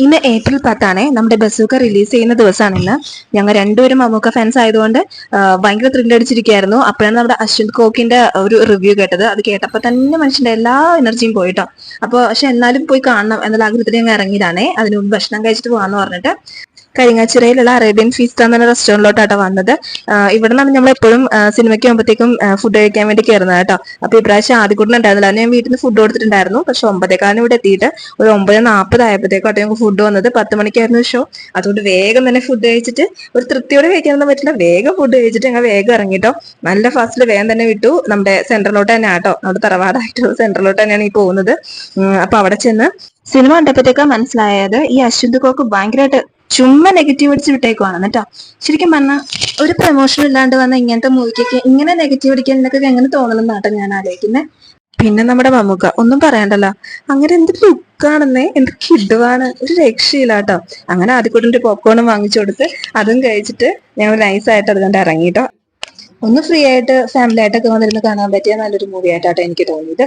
ഇന്ന് ഏപ്രിൽ 10 നമ്മുടെ bazooka release ചെയ്യുന്ന ദിവസമാണ് ഇന്ന്. ഞങ്ങൾ രണ്ടുപേരും മമ്മൂക്ക ഫാൻസ് ആയതുകൊണ്ട് ഭയങ്കര ത്രില്ലടിച്ചിരിക്കുകയായിരുന്നു. അപ്പോഴാണ് നമ്മുടെ അശ്വന്ത് കോക്കിന്റെ ഒരു റിവ്യൂ കേട്ടത്. അത് കേട്ടപ്പോൾ തന്നെ മനുഷ്യന്റെ എല്ലാ എനർജിയും പോയിട്ടോ. അപ്പോൾ പക്ഷെ എന്നാലും പോയി കാണണം എന്നുള്ള ആഗ്രഹത്തിൽ ഞങ്ങൾ ഇറങ്ങിയതാണേ. അതിന് മുമ്പ് ഭക്ഷണം കഴിച്ചിട്ട് പോകാന്ന് പറഞ്ഞിട്ട് കരിങ്ങാച്ചിറയിലുള്ള അറേബ്യൻ ഫീസ്റ്റ് എന്ന റെസ്റ്റോറൻറ്റിലോട്ടാണ് വന്നത്. ഇവിടെ നിന്നാണ് നമ്മൾ എപ്പോഴും സിനിമയ്ക്ക് പോകുമ്പോഴത്തേക്കും ഫുഡ് കഴിക്കാൻ വേണ്ടി കയറുന്നത് കേട്ടോ. അപ്പൊ ഇപ്രാവശ്യം ആദ്യകൂടുതൽ ഉണ്ടായിരുന്നില്ല. ഞാൻ വീട്ടിൽ നിന്ന് ഫുഡ് കൊടുത്തിട്ടുണ്ടായിരുന്നു. പക്ഷെ 9:15 ഇവിടെ എത്തിയിട്ട് ഒരു 9:40 ആയപ്പോഴത്തേക്കോട്ടെ ഞങ്ങൾക്ക് ഫുഡ് വന്നത്. 10 മണിക്കായിരുന്നു ഷോ. അതുകൊണ്ട് വേഗം തന്നെ ഫുഡ് കഴിച്ചിട്ട് ഒരു തൃപ്തിയോടെ കഴിക്കാനൊന്നും പറ്റില്ല. വേഗം ഫുഡ് കഴിച്ചിട്ട് ഞങ്ങൾ വേഗം ഇറങ്ങിട്ടോ. നല്ല ഫാസ്റ്റിൽ വേഗം തന്നെ വിട്ടു. നമ്മുടെ സെന്ററിലോട്ട് തന്നെ ആട്ടോ, നമ്മുടെ തറവാടായിട്ടുള്ള സെന്ററിലോട്ട് തന്നെയാണ് ഈ പോകുന്നത്. അപ്പൊ അവിടെ ചെന്ന് സിനിമ കണ്ടപ്പോഴത്തേക്കാ മനസ്സിലായത് ഈ അശ്വന്ത് കോക്ക് ഭയങ്കരമായിട്ട് ചുമ്മാ നെഗറ്റീവ് അടിച്ച് വിട്ടേക്കുവാണ് കേട്ടോ. ശരിക്കും പറഞ്ഞാൽ ഒരു പ്രൊമോഷൻ ഇല്ലാണ്ട് വന്ന ഇങ്ങനത്തെ മൂവിക്കൊക്കെ ഇങ്ങനെ നെഗറ്റീവ് അടിക്കാൻ എന്നൊക്കെ എങ്ങനെ തോന്നണം എന്നാട്ടോ ഞാൻ ആലോചിക്കുന്നത്. പിന്നെ നമ്മുടെ മമ്മൂക്ക ഒന്നും പറയണ്ടല്ലോ, അങ്ങനെ എന്ത് ലുക്കാണെന്നേ, എന്ത് കിടുവാണ്, ഒരു രക്ഷയില്ല കേട്ടോ. അങ്ങനെ ആദ്യക്കൂടെ ഒരു പോപ്കോണും വാങ്ങിച്ചു കൊടുത്ത് അതും കഴിച്ചിട്ട് ഞങ്ങൾ നൈസായിട്ട് അതുകൊണ്ട് ഇറങ്ങിട്ടോ. ഒന്ന് ഫ്രീ ആയിട്ട് ഫാമിലി ആയിട്ടൊക്കെ വന്നിരുന്ന് കാണാൻ പറ്റിയ നല്ലൊരു മൂവി ആയിട്ടാട്ടോ എനിക്ക് തോന്നിയത്.